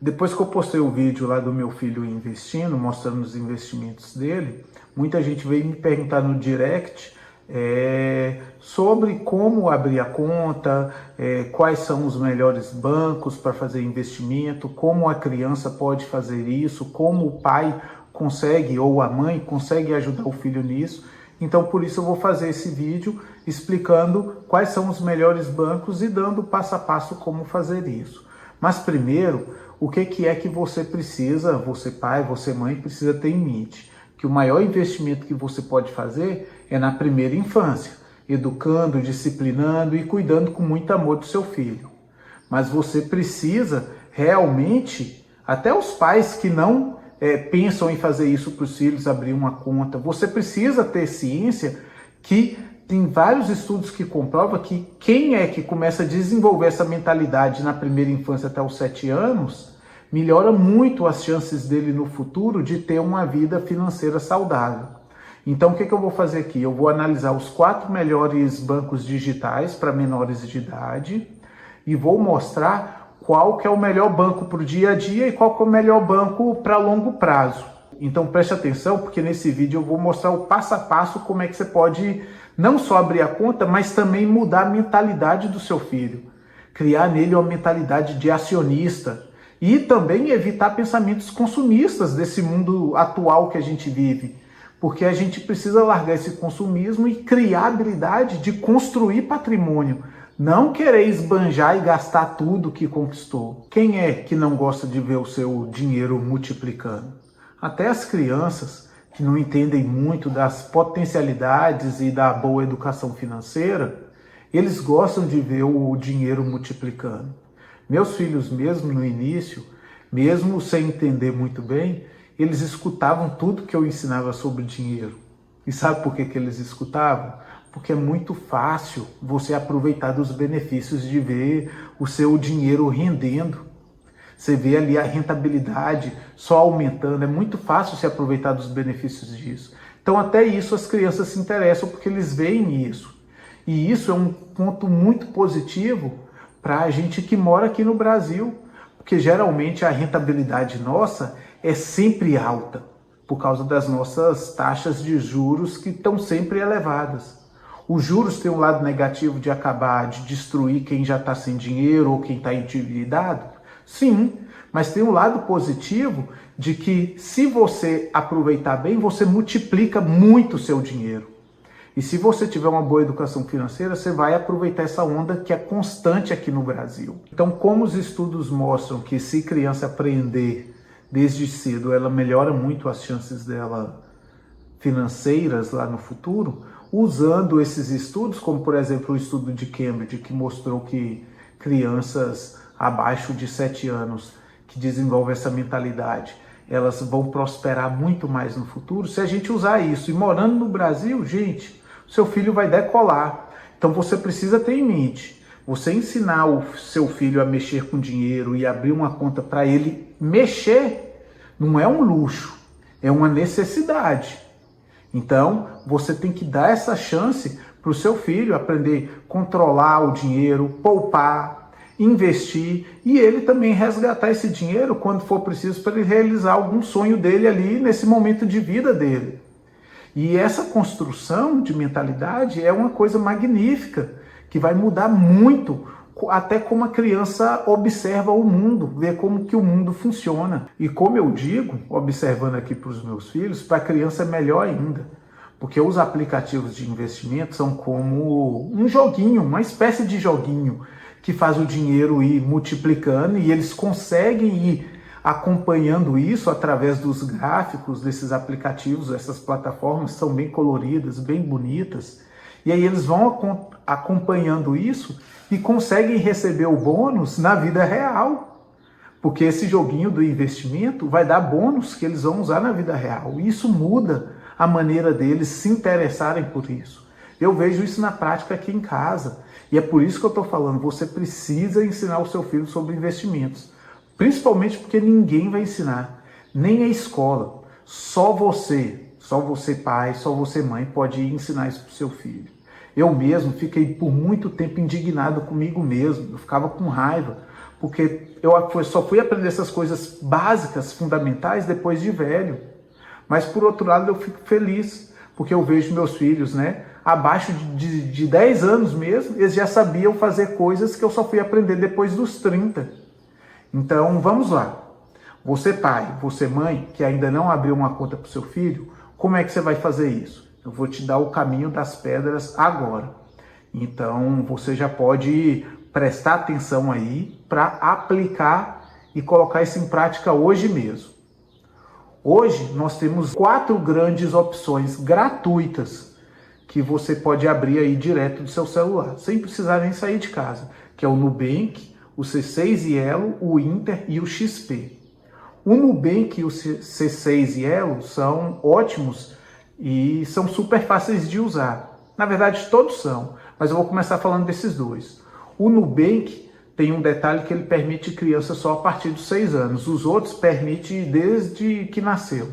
Depois que eu postei o vídeo lá do meu filho investindo, mostrando os investimentos dele, muita gente veio me perguntar no direct sobre como abrir a conta, quais são os melhores bancos para fazer investimento, como a criança pode fazer isso, como o pai consegue ou a mãe consegue ajudar o filho nisso. Então, por isso eu vou fazer esse vídeo explicando quais são os melhores bancos e dando passo a passo como fazer isso. Mas primeiro, o que é que você precisa, você pai, você mãe, precisa ter em mente? Que o maior investimento que você pode fazer é na primeira infância, educando, disciplinando e cuidando com muito amor do seu filho. Mas você precisa realmente, até os pais que não pensam em fazer isso para os filhos, abrir uma conta, você precisa ter ciência que tem vários estudos que comprovam que quem é que começa a desenvolver essa mentalidade na primeira infância até os 7 anos, melhora muito as chances dele no futuro de ter uma vida financeira saudável. Então, o que eu vou fazer aqui? Eu vou analisar os 4 melhores bancos digitais para menores de idade e vou mostrar qual que é o melhor banco para o dia a dia e qual que é o melhor banco para longo prazo. Então, preste atenção, porque nesse vídeo eu vou mostrar o passo a passo como é que você pode não só abrir a conta, mas também mudar a mentalidade do seu filho. Criar nele uma mentalidade de acionista e também evitar pensamentos consumistas desse mundo atual que a gente vive. Porque a gente precisa largar esse consumismo e criar a habilidade de construir patrimônio. Não querer esbanjar e gastar tudo que conquistou. Quem é que não gosta de ver o seu dinheiro multiplicando? Até as crianças que não entendem muito das potencialidades e da boa educação financeira, eles gostam de ver o dinheiro multiplicando. Meus filhos mesmo no início, mesmo sem entender muito bem, eles escutavam tudo que eu ensinava sobre dinheiro. E sabe por que eles escutavam? Porque é muito fácil você aproveitar dos benefícios de ver o seu dinheiro rendendo. Você vê ali a rentabilidade só aumentando, é muito fácil se aproveitar dos benefícios disso. Então até isso as crianças se interessam porque eles veem isso. E isso é um ponto muito positivo para a gente que mora aqui no Brasil, porque geralmente a rentabilidade nossa é sempre alta, por causa das nossas taxas de juros que estão sempre elevadas. Os juros têm um lado negativo de acabar de destruir quem já está sem dinheiro ou quem está endividado? Sim, mas tem um lado positivo de que se você aproveitar bem, você multiplica muito o seu dinheiro. E se você tiver uma boa educação financeira, você vai aproveitar essa onda que é constante aqui no Brasil. Então, como os estudos mostram que se criança aprender desde cedo, ela melhora muito as chances dela financeiras lá no futuro, usando esses estudos, como por exemplo o estudo de Cambridge, que mostrou que crianças abaixo de 7 anos que desenvolvem essa mentalidade, elas vão prosperar muito mais no futuro. Se a gente usar isso e morando no Brasil, gente, o seu filho vai decolar. Então você precisa ter em mente, você ensinar o seu filho a mexer com dinheiro e abrir uma conta para ele mexer, não é um luxo, é uma necessidade. Então você tem que dar essa chance para o seu filho aprender a controlar o dinheiro, poupar, investir e ele também resgatar esse dinheiro quando for preciso para ele realizar algum sonho dele ali nesse momento de vida dele. E essa construção de mentalidade é uma coisa magnífica, que vai mudar muito até como a criança observa o mundo, vê como que o mundo funciona. E como eu digo, observando aqui para os meus filhos, para a criança é melhor ainda, porque os aplicativos de investimento são como um joguinho, uma espécie de joguinho, que faz o dinheiro ir multiplicando e eles conseguem ir acompanhando isso através dos gráficos desses aplicativos. Essas plataformas são bem coloridas, bem bonitas, e aí eles vão acompanhando isso e conseguem receber o bônus na vida real, porque esse joguinho do investimento vai dar bônus que eles vão usar na vida real, e isso muda a maneira deles se interessarem por isso. Eu vejo isso na prática aqui em casa. E é por isso que eu estou falando, você precisa ensinar o seu filho sobre investimentos. Principalmente porque ninguém vai ensinar, nem a escola. Só você pai, só você mãe pode ensinar isso para o seu filho. Eu mesmo fiquei por muito tempo indignado comigo mesmo, eu ficava com raiva, porque eu só fui aprender essas coisas básicas, fundamentais, depois de velho. Mas, por outro lado, eu fico feliz, porque eu vejo meus filhos, né, abaixo de 10 anos mesmo, eles já sabiam fazer coisas que eu só fui aprender depois dos 30. Então, vamos lá. Você pai, você mãe, que ainda não abriu uma conta para o seu filho, como é que você vai fazer isso? Eu vou te dar o caminho das pedras agora. Então, você já pode prestar atenção aí para aplicar e colocar isso em prática hoje mesmo. Hoje, nós temos 4 grandes opções gratuitas que você pode abrir aí direto do seu celular, sem precisar nem sair de casa, que é o Nubank, o C6 e Elo, o Inter e o XP. O Nubank e o C6 e Elo são ótimos e são super fáceis de usar. Na verdade, todos são, mas eu vou começar falando desses dois. O Nubank tem um detalhe que ele permite criança só a partir dos 6 anos. Os outros permitem desde que nasceu.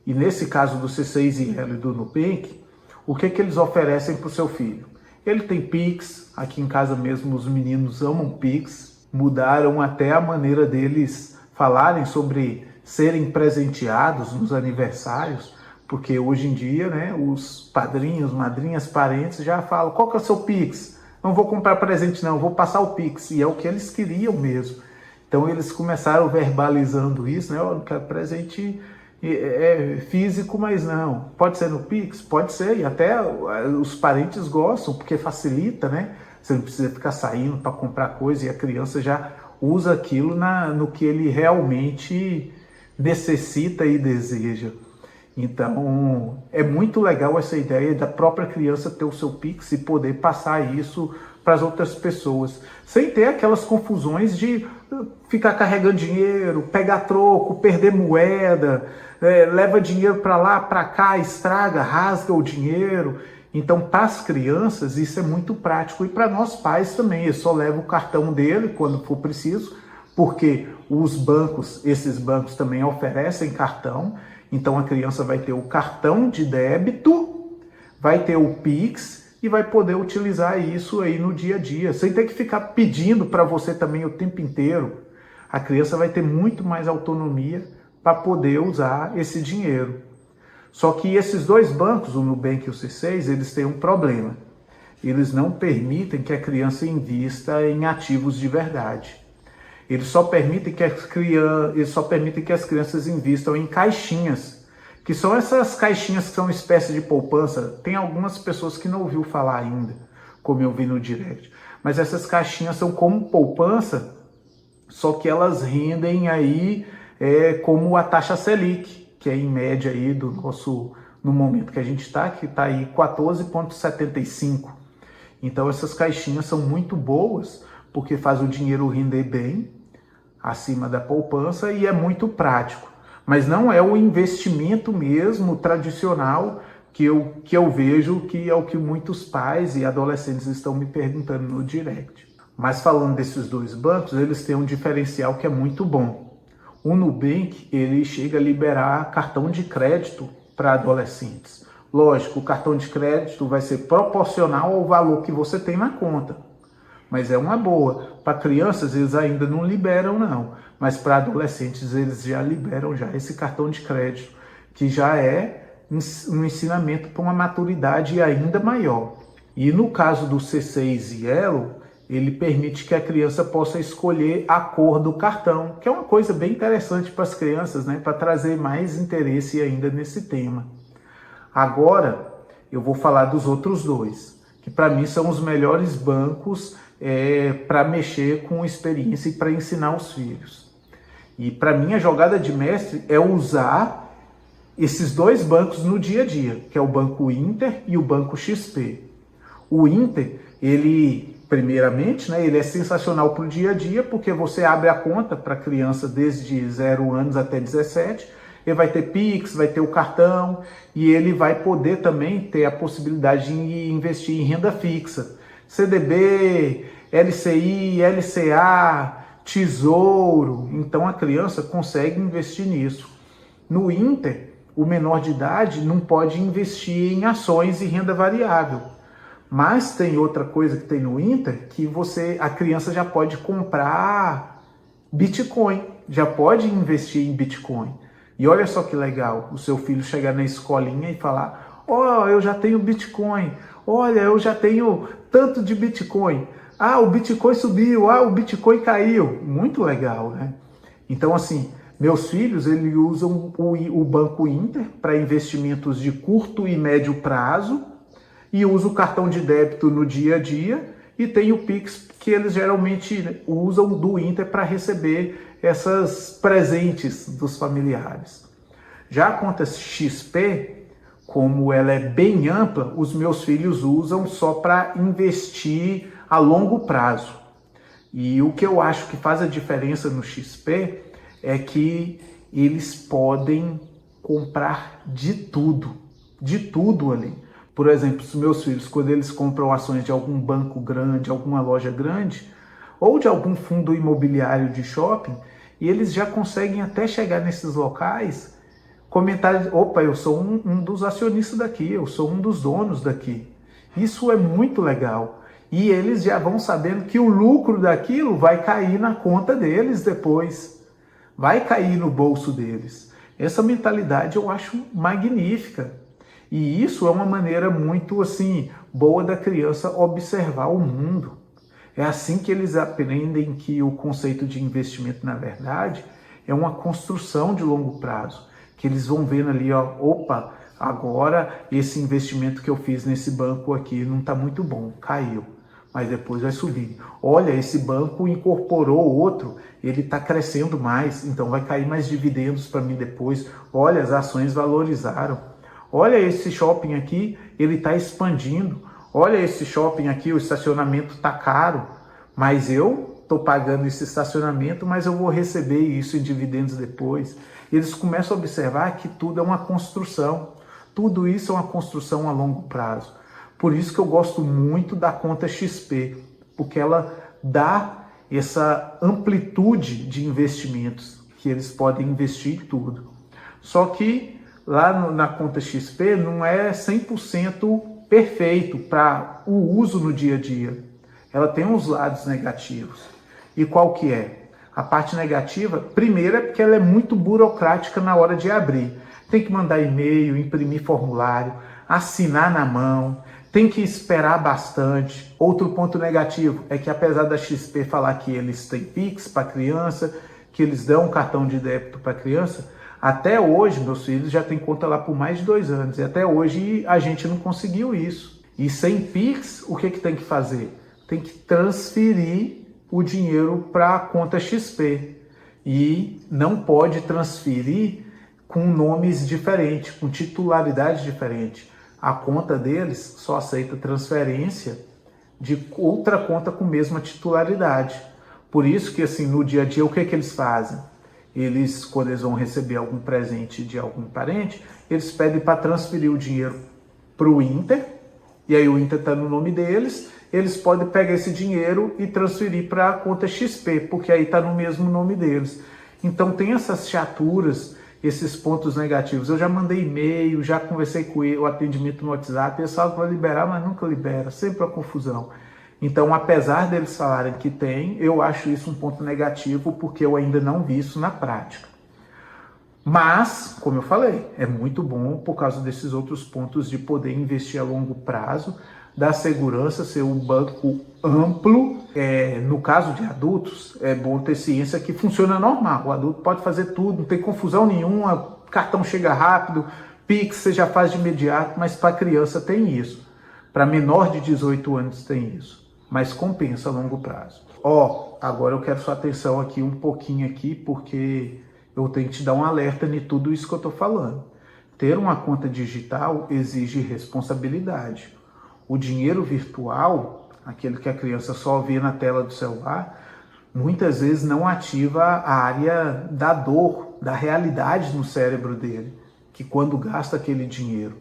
E nesse caso do C6 e Elo e do Nubank, o que eles oferecem para o seu filho? Ele tem Pix, aqui em casa mesmo os meninos amam Pix, mudaram até a maneira deles falarem sobre serem presenteados nos aniversários, porque hoje em dia, né, os padrinhos, madrinhas, parentes já falam, qual que é o seu Pix? Não vou comprar presente não, vou passar o Pix, e é o que eles queriam mesmo. Então eles começaram verbalizando isso, né, eu não quero presente físico, mas não. Pode ser no Pix? Pode ser, e até os parentes gostam, porque facilita, né? Você não precisa ficar saindo para comprar coisa e a criança já usa aquilo no que ele realmente necessita e deseja. Então, é muito legal essa ideia da própria criança ter o seu Pix e poder passar isso para as outras pessoas, sem ter aquelas confusões de ficar carregando dinheiro, pegar troco, perder moeda, leva dinheiro para lá, para cá, estraga, rasga o dinheiro. Então, para as crianças, isso é muito prático. E para nós pais também, ele só leva o cartão dele quando for preciso, porque esses bancos também oferecem cartão. Então, a criança vai ter o cartão de débito, vai ter o Pix e vai poder utilizar isso aí no dia a dia, sem ter que ficar pedindo para você também o tempo inteiro. A criança vai ter muito mais autonomia para poder usar esse dinheiro. Só que esses dois bancos, o Nubank e o C6, eles têm um problema. Eles não permitem que a criança invista em ativos de verdade. Eles só permitem que as crianças invistam em caixinhas, que são essas caixinhas que são uma espécie de poupança. Tem algumas pessoas que não ouviu falar ainda, como eu vi no direct. Mas essas caixinhas são como poupança, só que elas rendem aí como a taxa Selic, que é em média aí no momento que a gente está, que está aí 14,75. Então essas caixinhas são muito boas, porque faz o dinheiro render bem, acima da poupança, e é muito prático. Mas não é o investimento mesmo tradicional que eu vejo, que é o que muitos pais e adolescentes estão me perguntando no direct. Mas falando desses dois bancos, eles têm um diferencial que é muito bom. O Nubank, ele chega a liberar cartão de crédito para adolescentes. Lógico, o cartão de crédito vai ser proporcional ao valor que você tem na conta. Mas é uma boa. Para crianças, eles ainda não liberam, não. Mas para adolescentes, eles já liberam já esse cartão de crédito, que já é um ensinamento para uma maturidade ainda maior. E no caso do C6 e Elo, ele permite que a criança possa escolher a cor do cartão, que é uma coisa bem interessante para as crianças, né? Para trazer mais interesse ainda nesse tema. Agora, eu vou falar dos outros dois, que para mim são os melhores bancos para mexer com experiência e para ensinar os filhos. E para mim a jogada de mestre é usar esses dois bancos no dia a dia, que é o Banco Inter e o Banco XP. O Inter, ele, primeiramente, né, ele é sensacional para o dia a dia, porque você abre a conta para criança desde 0 anos até 17, ele vai ter Pix, vai ter o cartão, e ele vai poder também ter a possibilidade de investir em renda fixa. CDB, LCI, LCA, Tesouro. Então a criança consegue investir nisso. No Inter, o menor de idade não pode investir em ações e renda variável. Mas tem outra coisa que tem no Inter, que a criança já pode comprar Bitcoin, já pode investir em Bitcoin. E olha só que legal, o seu filho chegar na escolinha e falar: ó, eu já tenho Bitcoin, olha, eu já tenho tanto de Bitcoin. Ah, o Bitcoin subiu, ah, o Bitcoin caiu. Muito legal, né? Então, assim, meus filhos, eles usam o Banco Inter para investimentos de curto e médio prazo e usam o cartão de débito no dia a dia e tem o Pix que eles geralmente usam do Inter para receber esses presentes dos familiares. Já a conta XP, como ela é bem ampla, os meus filhos usam só para investir a longo prazo. E o que eu acho que faz a diferença no XP é que eles podem comprar de tudo ali. Por exemplo, os meus filhos, quando eles compram ações de algum banco grande, alguma loja grande, ou de algum fundo imobiliário de shopping, e eles já conseguem até chegar nesses locais, comentar: opa, eu sou um dos acionistas daqui, eu sou um dos donos daqui. Isso é muito legal. E eles já vão sabendo que o lucro daquilo vai cair na conta deles depois, vai cair no bolso deles. Essa mentalidade eu acho magnífica. E isso é uma maneira muito assim boa da criança observar o mundo. É assim que eles aprendem que o conceito de investimento, na verdade, é uma construção de longo prazo. Que eles vão vendo ali, ó, opa, agora esse investimento que eu fiz nesse banco aqui não está muito bom, caiu. Mas depois vai subir. Olha, esse banco incorporou outro, ele está crescendo mais, então vai cair mais dividendos para mim depois. Olha, as ações valorizaram. Olha, esse shopping aqui, ele está expandindo. Olha, esse shopping aqui, o estacionamento está caro, mas eu estou pagando esse estacionamento, mas eu vou receber isso em dividendos depois. Eles começam a observar que tudo é uma construção. Tudo isso é uma construção a longo prazo. Por isso que eu gosto muito da conta XP, porque ela dá essa amplitude de investimentos, que eles podem investir em tudo. Só que lá na conta XP não é 100% perfeito para o uso no dia a dia. Ela tem uns lados negativos. E qual que é? A parte negativa, primeiro, é porque ela é muito burocrática na hora de abrir. Tem que mandar e-mail, imprimir formulário, assinar na mão, tem que esperar bastante. Outro ponto negativo é que, apesar da XP falar que eles têm Pix para criança, que eles dão um cartão de débito para criança, até hoje meus filhos já têm conta lá por mais de 2 anos e até hoje a gente não conseguiu isso. E sem Pix, o que tem que fazer? Tem que transferir o dinheiro para a conta XP e não pode transferir com nomes diferentes, com titularidade diferente. A conta deles só aceita transferência de outra conta com mesma titularidade. Por isso que, assim, no dia a dia, o que eles fazem? Eles, quando eles vão receber algum presente de algum parente, eles pedem para transferir o dinheiro para o Inter, e aí o Inter está no nome deles, eles podem pegar esse dinheiro e transferir para a conta XP, porque aí está no mesmo nome deles. Então tem essas chaturas, esses pontos negativos. Eu já mandei e-mail, já conversei com o atendimento no WhatsApp, eles falam que vai liberar, mas nunca libera, sempre a confusão. Então, apesar deles falarem que tem, eu acho isso um ponto negativo, porque eu ainda não vi isso na prática. Mas, como eu falei, é muito bom por causa desses outros pontos de poder investir a longo prazo, da segurança, ser um banco amplo. No caso de adultos, é bom ter ciência que funciona normal. O adulto pode fazer tudo, não tem confusão nenhuma, cartão chega rápido, Pix você já faz de imediato, mas para criança tem isso. Para menor de 18 anos tem isso, mas compensa a longo prazo. Agora eu quero sua atenção aqui um pouquinho aqui, porque eu tenho que te dar um alerta de tudo isso que eu estou falando. Ter uma conta digital exige responsabilidade. O dinheiro virtual, aquele que a criança só vê na tela do celular, muitas vezes não ativa a área da dor, da realidade no cérebro dele, que quando gasta aquele dinheiro,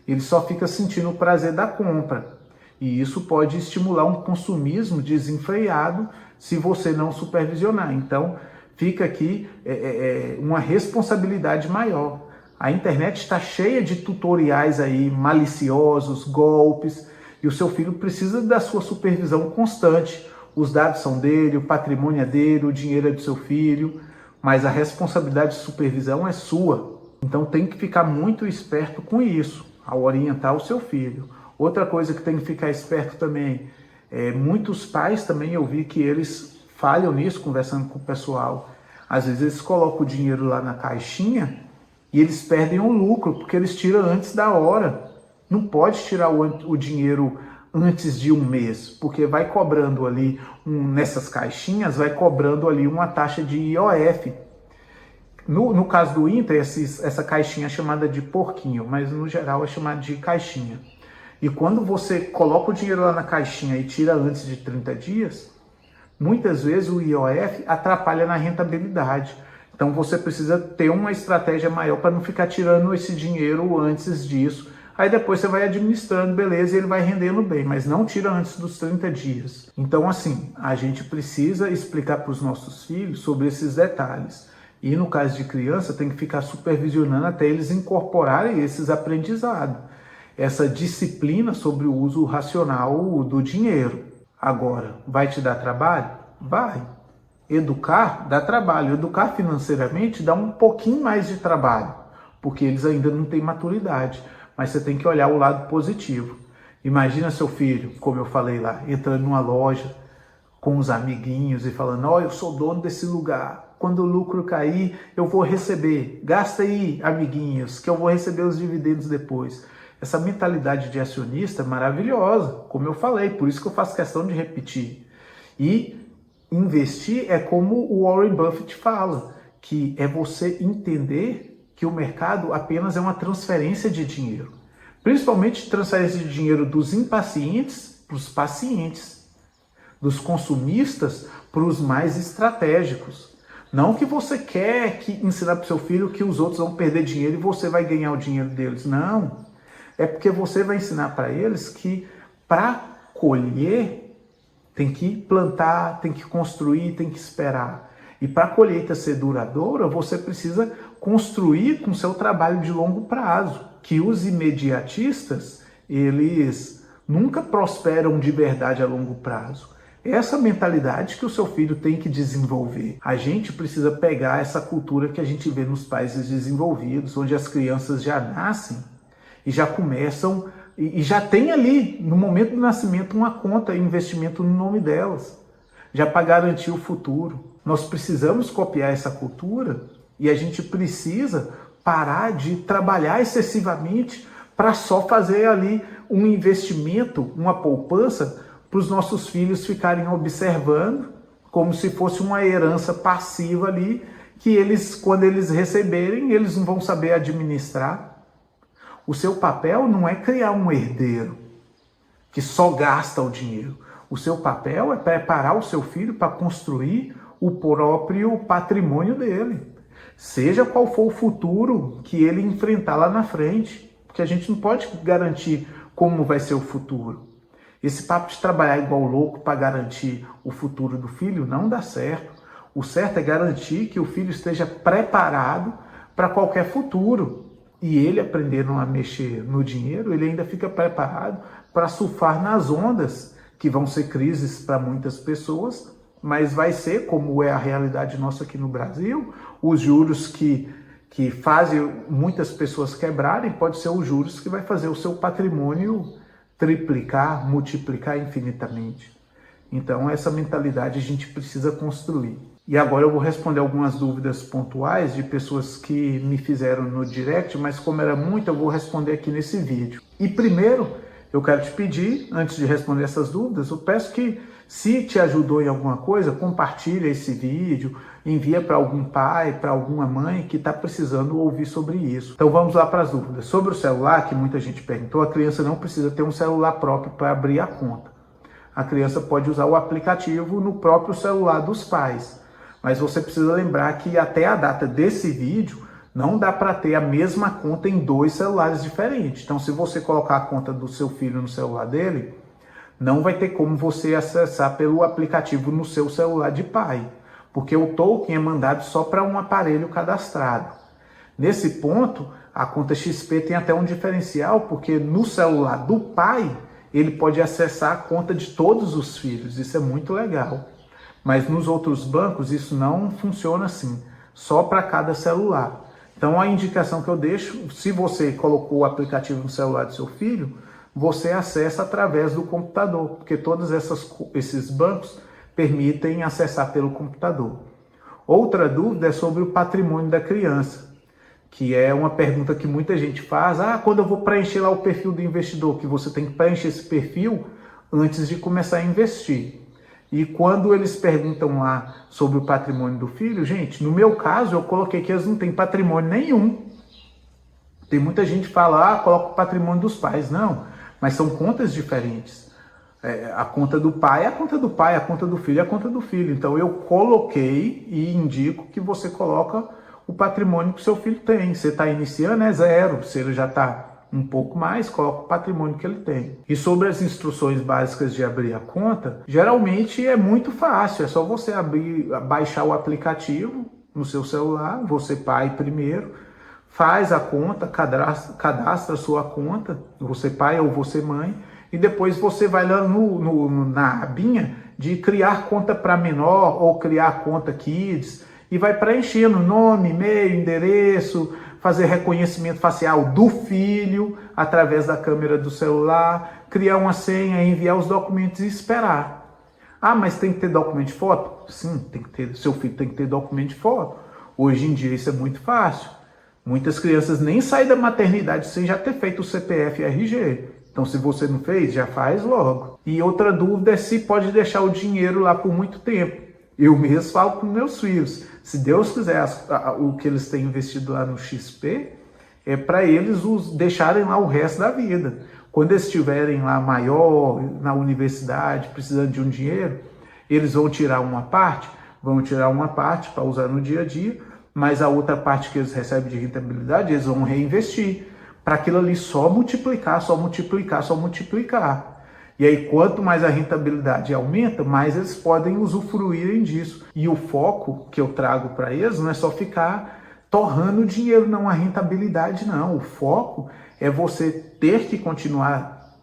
ele só fica sentindo o prazer da compra. E isso pode estimular um consumismo desenfreado se você não supervisionar. Então, fica aqui uma responsabilidade maior. A internet está cheia de tutoriais aí maliciosos, golpes, e o seu filho precisa da sua supervisão constante. os dados são dele, o patrimônio é dele, o dinheiro é do seu filho, mas a responsabilidade de supervisão é sua. Então tem que ficar muito esperto com isso, ao orientar o seu filho. Outra coisa que tem que ficar esperto também, muitos pais também eu vi que eles falham nisso, conversando com o pessoal. Às vezes eles colocam o dinheiro lá na caixinha e eles perdem o lucro, porque eles tiram antes da hora. Não pode tirar o dinheiro antes de um mês, porque vai cobrando ali, nessas caixinhas, vai cobrando ali uma taxa de IOF. No caso do Inter, essa caixinha é chamada de porquinho, mas no geral é chamada de caixinha. E quando você coloca o dinheiro lá na caixinha e tira antes de 30 dias, muitas vezes o IOF atrapalha na rentabilidade. Então você precisa ter uma estratégia maior para não ficar tirando esse dinheiro antes disso. Aí depois você vai administrando, beleza, e ele vai rendendo bem, mas não tira antes dos 30 dias. Então assim, a gente precisa explicar para os nossos filhos sobre esses detalhes. E no caso de criança, tem que ficar supervisionando até eles incorporarem esses aprendizados. Essa disciplina sobre o uso racional do dinheiro. Agora, vai te dar trabalho? Vai. Educar dá trabalho. Educar financeiramente dá um pouquinho mais de trabalho, porque eles ainda não têm maturidade. Mas você tem que olhar o lado positivo. Imagina seu filho, como eu falei lá, entrando numa loja com os amiguinhos e falando: ó, eu sou dono desse lugar. Quando o lucro cair, eu vou receber. Gasta aí, amiguinhos, que eu vou receber os dividendos depois. Essa mentalidade de acionista é maravilhosa, como eu falei, por isso que eu faço questão de repetir. E investir é como o Warren Buffett fala, que é você entender que o mercado apenas é uma transferência de dinheiro. Principalmente transferência de dinheiro dos impacientes para os pacientes, dos consumistas para os mais estratégicos. Não que você quer ensinar para o seu filho que os outros vão perder dinheiro e você vai ganhar o dinheiro deles. Não. É porque você vai ensinar para eles que para colher tem que plantar, tem que construir, tem que esperar. E para a colheita ser duradoura, você precisa construir com seu trabalho de longo prazo. Que os imediatistas, eles nunca prosperam de verdade a longo prazo. Essa mentalidade que o seu filho tem que desenvolver. A gente precisa pegar essa cultura que a gente vê nos países desenvolvidos, onde as crianças já nascem e já começam, e já tem ali, no momento do nascimento, uma conta, investimento no nome delas, já para garantir o futuro. Nós precisamos copiar essa cultura e a gente precisa parar de trabalhar excessivamente para só fazer ali um investimento, uma poupança, para os nossos filhos ficarem observando, como se fosse uma herança passiva ali, que eles, quando eles receberem, eles não vão saber administrar. O seu papel não é criar um herdeiro que só gasta o dinheiro. O seu papel é preparar o seu filho para construir o próprio patrimônio dele. Seja qual for o futuro que ele enfrentar lá na frente. Porque a gente não pode garantir como vai ser o futuro. Esse papo de trabalhar igual louco para garantir o futuro do filho não dá certo. O certo é garantir que o filho esteja preparado para qualquer futuro. E ele aprendendo a mexer no dinheiro, ele ainda fica preparado para surfar nas ondas, que vão ser crises para muitas pessoas, mas vai ser, como é a realidade nossa aqui no Brasil, os juros que fazem muitas pessoas quebrarem, pode ser os juros que vai fazer o seu patrimônio triplicar, multiplicar infinitamente. Então essa mentalidade a gente precisa construir. E agora eu vou responder algumas dúvidas pontuais de pessoas que me fizeram no direct, mas como era muito, eu vou responder aqui nesse vídeo. E primeiro, eu quero te pedir, antes de responder essas dúvidas, eu peço que, se te ajudou em alguma coisa, compartilha esse vídeo, envia para algum pai, para alguma mãe que está precisando ouvir sobre isso. Então vamos lá para as dúvidas. Sobre o celular, que muita gente perguntou, a criança não precisa ter um celular próprio para abrir a conta. A criança pode usar o aplicativo no próprio celular dos pais. Mas você precisa lembrar que até a data desse vídeo, não dá para ter a mesma conta em 2 celulares diferentes. Então, se você colocar a conta do seu filho no celular dele, não vai ter como você acessar pelo aplicativo no seu celular de pai. Porque o token é mandado só para um aparelho cadastrado. Nesse ponto, a conta XP tem até um diferencial, porque no celular do pai, ele pode acessar a conta de todos os filhos. Isso é muito legal. Mas nos outros bancos isso não funciona assim, só para cada celular. Então a indicação que eu deixo, se você colocou o aplicativo no celular do seu filho, você acessa através do computador, porque todos esses bancos permitem acessar pelo computador. Outra dúvida é sobre o patrimônio da criança, que é uma pergunta que muita gente faz. Quando eu vou preencher lá o perfil do investidor, que você tem que preencher esse perfil antes de começar a investir. E quando eles perguntam lá sobre o patrimônio do filho, gente, no meu caso eu coloquei que eles não têm patrimônio nenhum. Tem muita gente que fala, coloca o patrimônio dos pais. Não, mas são contas diferentes. A conta do pai é a conta do pai, a conta do filho é a conta do filho. Então eu coloquei e indico que você coloca o patrimônio que o seu filho tem. Você está iniciando, é 0. Se ele já está um pouco mais, coloca o patrimônio que ele tem. E sobre as instruções básicas de abrir a conta, geralmente é muito fácil. É só você baixar o aplicativo no seu celular, você pai primeiro, faz a conta, cadastra a sua conta, você pai ou você mãe, e depois você vai lá na abinha de criar conta para menor ou criar conta kids, e vai preenchendo nome, e-mail, endereço, fazer reconhecimento facial do filho através da câmera do celular, criar uma senha, enviar os documentos e esperar. Mas tem que ter documento de foto? Sim, tem que ter. Seu filho tem que ter documento de foto. Hoje em dia isso é muito fácil. Muitas crianças nem saem da maternidade sem já ter feito o CPF e RG. Então, se você não fez, já faz logo. E outra dúvida é se pode deixar o dinheiro lá por muito tempo. Eu mesmo falo com meus filhos, se Deus quiser o que eles têm investido lá no XP, é para eles deixarem lá o resto da vida. Quando eles estiverem lá maior, na universidade, precisando de um dinheiro, eles vão tirar uma parte para usar no dia a dia, mas a outra parte que eles recebem de rentabilidade, eles vão reinvestir, para aquilo ali só multiplicar, só multiplicar, só multiplicar. E aí, quanto mais a rentabilidade aumenta, mais eles podem usufruírem disso. E o foco que eu trago para eles não é só ficar torrando dinheiro, não, a rentabilidade não. O foco é você ter que continuar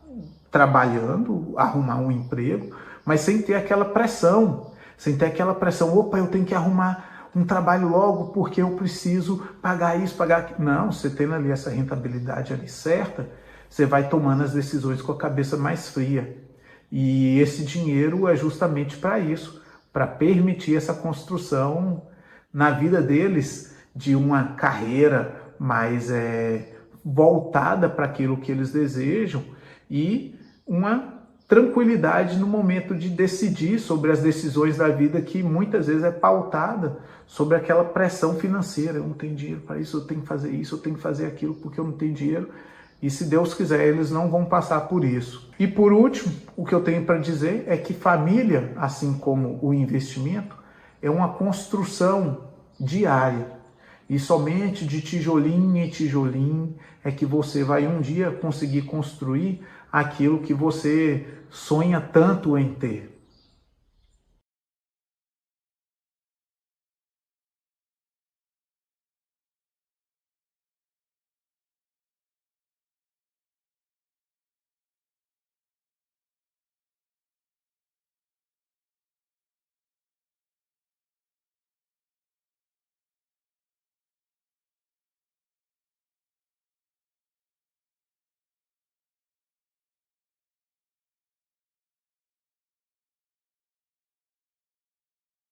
trabalhando, arrumar um emprego, mas sem ter aquela pressão. Sem ter aquela pressão, eu tenho que arrumar um trabalho logo porque eu preciso pagar isso, pagar aquilo. Não, você tendo ali essa rentabilidade ali certa, você vai tomando as decisões com a cabeça mais fria. E esse dinheiro é justamente para isso, para permitir essa construção na vida deles de uma carreira mais voltada para aquilo que eles desejam e uma tranquilidade no momento de decidir sobre as decisões da vida que muitas vezes é pautada sobre aquela pressão financeira. Eu não tenho dinheiro para isso, eu tenho que fazer isso, eu tenho que fazer aquilo porque eu não tenho dinheiro. E se Deus quiser, eles não vão passar por isso. E por último, o que eu tenho para dizer é que família, assim como o investimento, é uma construção diária. E somente de tijolinho em tijolinho é que você vai um dia conseguir construir aquilo que você sonha tanto em ter.